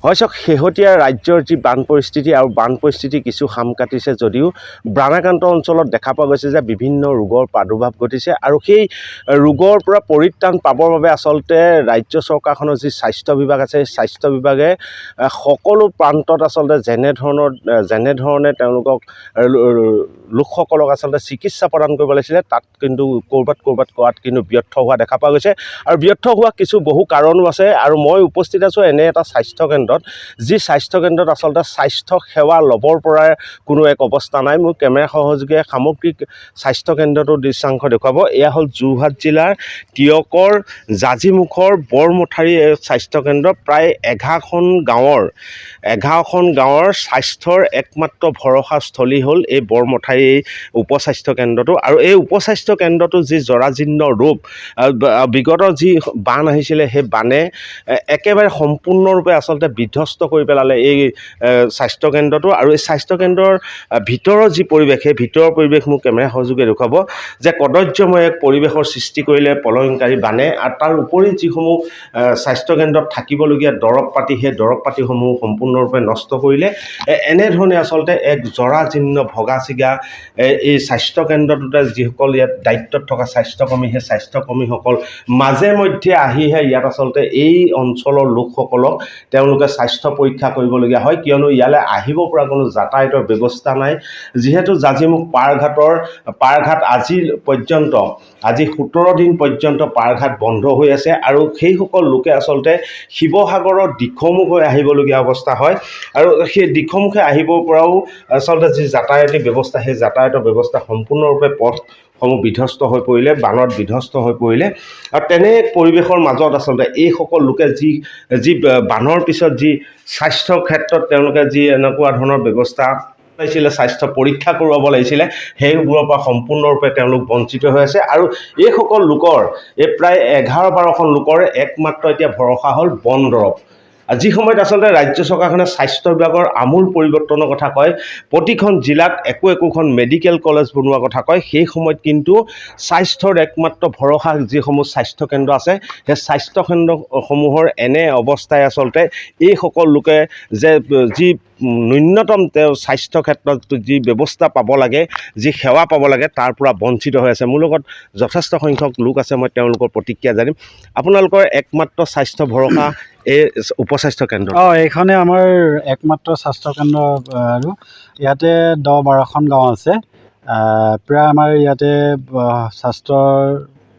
হয় চাওক, শেহতীয়া ৰাজ্যৰ যি বান পৰিস্থিতি আৰু বান পৰিস্থিতি কিছু সাম কাটিছে যদিও বানাক্ৰান্ত অঞ্চলত দেখা পোৱা গৈছে যে বিভিন্ন ৰোগৰ প্ৰাদুৰ্ভাৱ ঘটিছে আৰু সেই ৰোগৰ পৰা পৰিত্ৰাণ পাবৰ বাবে আচলতে ৰাজ্য চৰকাৰখনৰ যি স্বাস্থ্য বিভাগ আছে, সেই স্বাস্থ্য বিভাগে সকলো প্ৰান্তত আচলতে যেনেধৰণে তেওঁলোকক লোকসকলক আচলতে চিকিৎসা প্ৰদান কৰিব লাগিছিলে, তাত কিন্তু ক'ৰবাত কৰাত কিন্তু ব্যৰ্থ হোৱা দেখা পোৱা গৈছে। আৰু ব্যৰ্থ হোৱা কিছু বহু কাৰণো আছে। আৰু মই উপস্থিত আছোঁ এনে এটা স্বাস্থ্য কেন্দ্ৰত, যি স্বাস্থ্য কেন্দ্ৰত আচলতে স্বাস্থ্য সেৱা ল'বৰ পৰা কোনো এক অৱস্থা নাই। মোৰ কেমেৰা সহযোগীয়ে সামগ্ৰিক স্বাস্থ্য কেন্দ্ৰটোৰ দৃশ্যাংশ দেখুৱাব। এয়া হ'ল যোৰহাট জিলাৰ টিয়কৰ জাজিমুখৰ বৰমথাৰী স্বাস্থ্য কেন্দ্ৰ। প্ৰায় 11খন গাঁৱৰ স্বাস্থ্যৰ একমাত্ৰ ভৰসাস্থলী হ'ল এই বৰমথাৰী উপস্বাস্থ্য কেন্দ্ৰটো। আৰু এই উপস্বাস্থ্য কেন্দ্ৰটো যি জৰাজীৰ্ণ ৰূপ, বিগত যি বান আহিছিলে, সেই বানে একেবাৰে সম্পূৰ্ণৰূপে আচলতে বিধ্বস্ত কৰি পেলালে এই স্বাস্থ্য কেন্দ্ৰটো। আৰু এই স্বাস্থ্য কেন্দ্ৰৰ ভিতৰৰ যি পৰিৱেশ, সেই ভিতৰৰ পৰিৱেশ মোক কেমেৰা সহযোগে দেখুৱাব যে কদৰ্যময় এক পৰিৱেশৰ সৃষ্টি কৰিলে প্ৰলয়ংকাৰী বানে। আৰু তাৰ উপৰি যিসমূহ স্বাস্থ্য কেন্দ্ৰত থাকিবলগীয়া দৰৱ পাতি, সেই দৰৱ পাতিসমূহ সম্পূৰ্ণৰূপে নষ্ট কৰিলে। এনেধৰণে আচলতে এক জৰাজীৰ্ণ ভগা ছিগা এই স্বাস্থ্য কেন্দ্ৰটোতে যিসকল ইয়াত দায়িত্বত থকা স্বাস্থ্যকৰ্মী, সেই স্বাস্থ্যকৰ্মীসকল মাজে মধ্যে আহিহে ইয়াত আচলতে এই অঞ্চলৰ লোকসকলক তেওঁলোকে স্বাস্থ্য পৰীক্ষা কৰিবলগীয়া হয়, কিয়নো ইয়ালৈ আহিব পৰা কোনো যাতায়াতৰ ব্যৱস্থা নাই। যিহেতু জাজিমুখ পাৰঘাট আজি 17 দিন পৰ্যন্ত পাৰঘাট বন্ধ হৈ আছে। আৰু সেইসকল লোকে আচলতে শিৱসাগৰৰ দিখৌমুখ হৈ আহিবলগীয়া অৱস্থা হয়। আৰু সেই দিখৌমুখে আহিব পৰাও আচলতে যি যাতায়াতী ব্যৱস্থা, সেই যাতায়াতৰ ব্যৱস্থা সম্পূৰ্ণৰূপে পথসমূহ বিধ্বস্ত হৈ পৰিলে, বানত বিধ্বস্ত হৈ পৰিলে। আৰু তেনে পৰিৱেশৰ মাজত আচলতে এইসকল লোকে যি বানৰ পিছত যি স্বাস্থ্যৰ ক্ষেত্ৰত তেওঁলোকে যি এনেকুৱা ধৰণৰ ব্যৱস্থা লাগিছিলে, স্বাস্থ্য পৰীক্ষা কৰোৱাব লাগিছিলে, সেইবোৰৰ পৰা সম্পূৰ্ণৰূপে তেওঁলোক বঞ্চিত হৈ আছে। আৰু এইসকল লোকৰ প্ৰায় 11-12খন লোকৰ একমাত্ৰ এতিয়া ভৰসা হ'ল বন দৰৱ। যি সময়ত আচলতে ৰাজ্য চৰকাৰখনে স্বাস্থ্য বিভাগৰ আমূল পৰিৱৰ্তনৰ কথা কয়, প্ৰতিখন জিলাত একোখন মেডিকেল কলেজ বনোৱাৰ কথা কয়, সেই সময়ত কিন্তু স্বাস্থ্যৰ একমাত্ৰ ভৰসা যিসমূহ স্বাস্থ্যকেন্দ্ৰ আছে, সেই স্বাস্থ্যকেন্দ্ৰসমূহৰ এনে অৱস্থাই আচলতে এইসকল লোকে যি ন্যূনতম তেওঁ স্বাস্থ্য ক্ষেত্ৰত যি ব্যৱস্থা পাব লাগে, যি সেৱা পাব লাগে, তাৰ পৰা বঞ্চিত হৈ আছে। মোৰ লগত যথেষ্ট সংখ্যক লোক আছে, মই তেওঁলোকৰ প্ৰতিক্ৰিয়া জানিম। আপোনালোকৰ একমাত্ৰ স্বাস্থ্য ভৰসা এই উপস্বাস্থ্য কেন্দ্ৰ? এইখনে আমাৰ একমাত্ৰ স্বাস্থ্য কেন্দ্ৰ। আৰু ইয়াতে 10-12খন গাঁও আছে। প্ৰায় আমাৰ ইয়াতে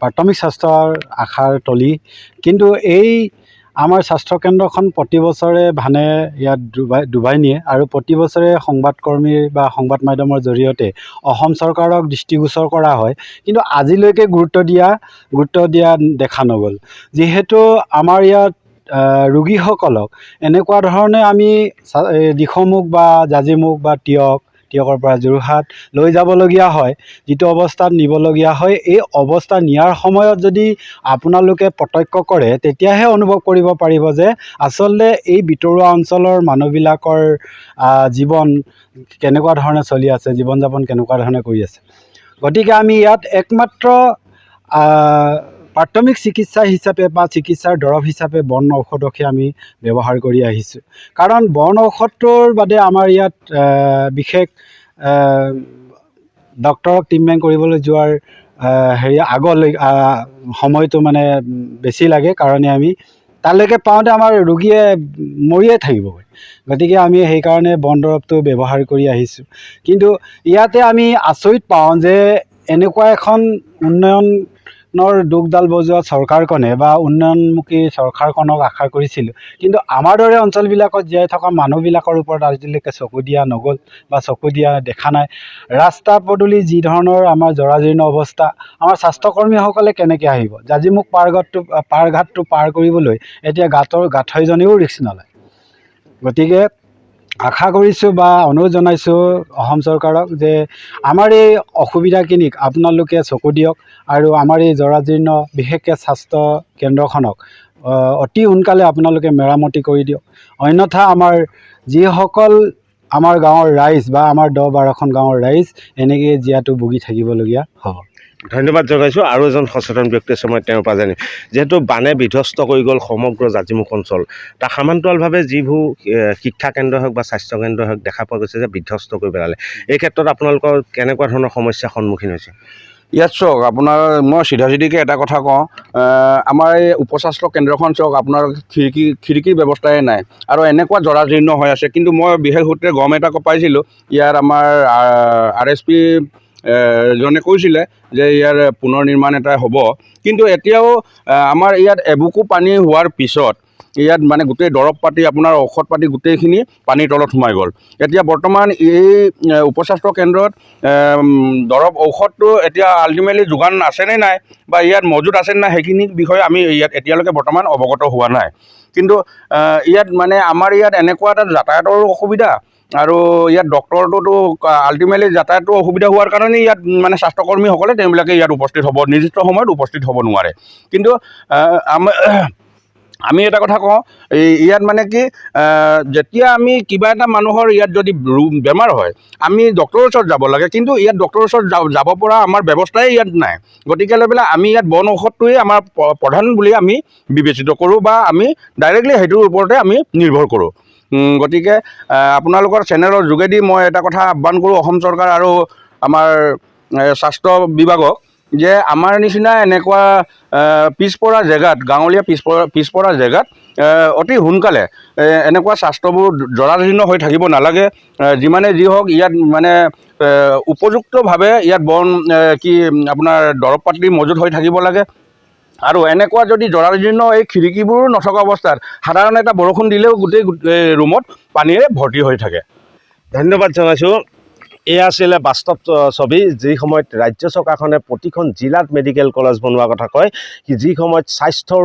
প্ৰাথমিক স্বাস্থ্যৰ আশাৰ তলি। কিন্তু এই আমাৰ স্বাস্থ্যকেন্দ্ৰখন প্ৰতি বছৰে ভানে ইয়াত ডুবাই নিয়ে। আৰু প্ৰতি বছৰে সংবাদকৰ্মীৰ বা সংবাদ মাধ্যমৰ জৰিয়তে অসম চৰকাৰক দৃষ্টিগোচৰ কৰা হয়, কিন্তু আজিলৈকে গুৰুত্ব দিয়া দেখা নগ'ল। যিহেতু আমাৰ ইয়াত ৰোগীসকলক এনেকুৱা ধৰণে আমি দিখৌমুখ বা জাজিমুখ বা টিয়কৰ পৰা যোৰহাট লৈ যাবলগীয়া হয়, যিটো অৱস্থাত নিবলগীয়া হয়, এই অৱস্থা নিয়াৰ সময়ত যদি আপোনালোকে প্ৰত্যক্ষ কৰে, তেতিয়াহে অনুভৱ কৰিব পাৰিব যে আচলতে এই ভিতৰুৱা অঞ্চলৰ মানুহবিলাকৰ জীৱন কেনেকুৱা ধৰণে চলি আছে, জীৱন যাপন কেনেকুৱা ধৰণে কৰি আছে। গতিকে আমি ইয়াত একমাত্ৰ প্ৰাথমিক চিকিৎসা হিচাপে বা চিকিৎসাৰ দৰৱ হিচাপে বন ঔষধকহে আমি ব্যৱহাৰ কৰি আহিছোঁ। কাৰণ বন ঔষধটোৰ বাদে আমাৰ ইয়াত বিশেষ ডক্তৰক ট্ৰিটমেণ্ট কৰিবলৈ যোৱাৰ আগলৈ সময়টো মানে বেছি লাগে, কাৰণে আমি তালৈকে পাওঁতে আমাৰ ৰোগীয়ে মৰিয়ে থাকিবগৈ। গতিকে আমি সেইকাৰণে বন দৰৱটো ব্যৱহাৰ কৰি আহিছোঁ। কিন্তু ইয়াতে আমি আচৰিত পাওঁ যে এনেকুৱা এখন উন্নয়নৰ দুখডাল বজোৱা চৰকাৰখনে বা উন্নয়নমুখী চৰকাৰখনক আশা কৰিছিলোঁ, কিন্তু আমাৰ দৰে অঞ্চলবিলাকত জীয়াই থকা মানুহবিলাকৰ ওপৰত আজিলৈকে চকু দিয়া নগ'ল বা চকু দিয়া দেখা নাই। ৰাস্তা পদূলি যি ধৰণৰ আমাৰ জৰাজীৰ্ণ অৱস্থা, আমাৰ স্বাস্থ্যকৰ্মীসকলে কেনেকৈ আহিব? জাজিমুখ পাৰঘাটটো পাৰ কৰিবলৈ এতিয়া গাঁথইজনেও ৰিস্ক নলয়। গতিকে আশা কৰিছোঁ বা অনুৰোধ জনাইছোঁ অসম চৰকাৰক যে আমাৰ এই অসুবিধাখিনিক আপোনালোকে চকু দিয়ক আৰু আমাৰ এই জৰাজীৰ্ণ বিশেষকৈ স্বাস্থ্য কেন্দ্ৰখনক অতি সোনকালে আপোনালোকে মেৰামতি কৰি দিয়ক। অন্যথা আমাৰ যিসকল আমাৰ গাঁৱৰ ৰাইজ বা আমাৰ 10-12খন গাঁৱৰ ৰাইজ এনেকৈ জীয়াতু ভুগি থাকিবলগীয়া হ'ব। ধন্যবাদ জনাইছোঁ। আৰু এজন সচেতন ব্যক্তি আছে, মই তেওঁৰ পৰা জানিম। যিহেতু বানে বিধ্বস্ত কৰি গ'ল সমগ্ৰ জাতিমুখ অঞ্চল, তাৰ সমান্তৰালভাৱে যিবোৰ শিক্ষা কেন্দ্ৰ হওক বা স্বাস্থ্যকেন্দ্ৰ হওক দেখা পোৱা গৈছে যে বিধ্বস্ত কৰি পেলালে, এই ক্ষেত্ৰত আপোনালোকৰ কেনেকুৱা ধৰণৰ সমস্যাৰ সন্মুখীন হৈছে? ইয়াত চাওক, আপোনাৰ মই চিধাচিধিকৈ এটা কথা কওঁ, আমাৰ এই উপস্বাস্থ্য কেন্দ্ৰখন চাওক, আপোনাৰ খিৰিকীৰ ব্যৱস্থাই নাই আৰু এনেকুৱা জৰাজীৰ্ণ হৈ আছে। কিন্তু মই বিশেষ সূত্ৰে গম এটা পাইছিলোঁ, ইয়াৰ আমাৰ RSP জনে কৈছিলে যে ইয়াৰ পুনৰ নিৰ্মাণ এটা হ'ব। কিন্তু এতিয়াও আমাৰ ইয়াত এবুকু পানী হোৱাৰ পিছত ইয়াত মানে গোটেই দৰৱ পাতি, আপোনাৰ ঔষধ পাতি গোটেইখিনি পানীৰ তলত সোমাই গ'ল। এতিয়া বৰ্তমান এই উপস্বাস্থ্য কেন্দ্ৰত দৰৱ ঔষধটো এতিয়া আল্টিমেটলি যোগান আছেনে নাই বা ইয়াত মজুত আছেনে নাই, সেইখিনি বিষয়ে আমি ইয়াত এতিয়ালৈকে বৰ্তমান অৱগত হোৱা নাই। কিন্তু ইয়াত মানে আমাৰ ইয়াত এনেকুৱা এটা যাতায়াতৰো অসুবিধা, আৰু ইয়াত ডক্টৰটোতো আল্টিমেটলি যাতায়াতৰ অসুবিধা হোৱাৰ কাৰণে ইয়াত মানে স্বাস্থ্যকৰ্মীসকলে তেওঁবিলাকে ইয়াত উপস্থিত হ'ব, নিৰ্দিষ্ট সময়ত উপস্থিত হ'ব নোৱাৰে। কিন্তু আমি এটা কথা কওঁ, ইয়াত মানে কি, যেতিয়া আমি কিবা এটা মানুহৰ ইয়াত যদি বেমাৰ হয় আমি ডক্টৰৰ ওচৰত যাব লাগে, কিন্তু ইয়াত ডক্টৰৰ ওচৰত যাব পৰা আমাৰ ব্যৱস্থাই ইয়াত নাই। গতিকে লৈ পেলাই আমি ইয়াত বন ঔষধটোৱেই আমাৰ প্ৰধান বুলি আমি বিবেচিত কৰোঁ বা আমি ডাইৰেক্টলি সেইটোৰ ওপৰতে আমি নিৰ্ভৰ কৰোঁ। গতিকে আপোনালোকৰ চেনেলৰ যোগেদি মই এটা কথা আহ্বান কৰোঁ অসম চৰকাৰ আৰু আমাৰ স্বাস্থ্য বিভাগক, যে আমাৰ নিচিনা এনেকুৱা পিছপৰা জেগাত, গাঁৱলীয়া পিছপৰা জেগাত অতি সোনকালে এনেকুৱা স্বাস্থ্যবোৰ জৰাজীৰ্ণ হৈ থাকিব নালাগে। যিমানে যি হওক, ইয়াত মানে উপযুক্তভাৱে ইয়াত আপোনাৰ দৰৱ পাতি মজুত হৈ থাকিব লাগে। আৰু এনেকুৱা যদি জৰাজীৰ্ণ এই খিৰিকীবোৰো নথকা অৱস্থাত সাধাৰণ এটা বৰষুণ দিলেও গোটেই ৰুমত পানীৰে ভৰ্তি হৈ থাকে। ধন্যবাদ জনাইছোঁ। এয়া আছিলে বাস্তৱ ছবি। যি সময়ত ৰাজ্য চৰকাৰখনে প্ৰতিখন জিলাত মেডিকেল কলেজ বনোৱাৰ কথা কয়, যি সময়ত স্বাস্থ্যৰ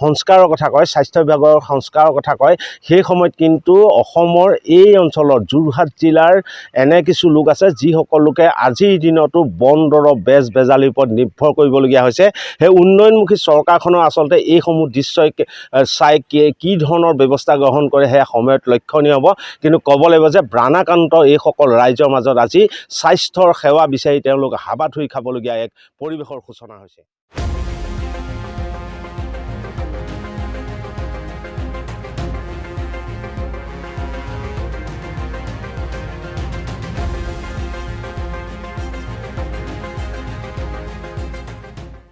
সংস্কাৰৰ কথা কয়, স্বাস্থ্য বিভাগৰ সংস্কাৰৰ কথা কয়, সেই সময়ত কিন্তু অসমৰ এই অঞ্চলৰ যোৰহাট জিলাৰ এনে কিছু লোক আছে যিসকল লোকে আজিৰ দিনতো বন দৰৱ বেজালিৰ ওপৰত নিৰ্ভৰ কৰিবলগীয়া হৈছে। সেই উন্নয়নমুখী চৰকাৰখনৰ আচলতে এইসমূহ দৃশ্য চাই কি ধৰণৰ ব্যৱস্থা গ্ৰহণ কৰে সেয়া সময়ত লক্ষণীয় হ'ব। কিন্তু ক'ব লাগিব যে প্ৰাণাক্ৰান্ত এইসকল ৰাইজৰ মাজত আজি স্বাস্থ্যৰ সেৱা বিচাৰি তেওঁলোক হাবাথুৰি খাবলগীয়া এক পৰিৱেশৰ সূচনা হৈছে।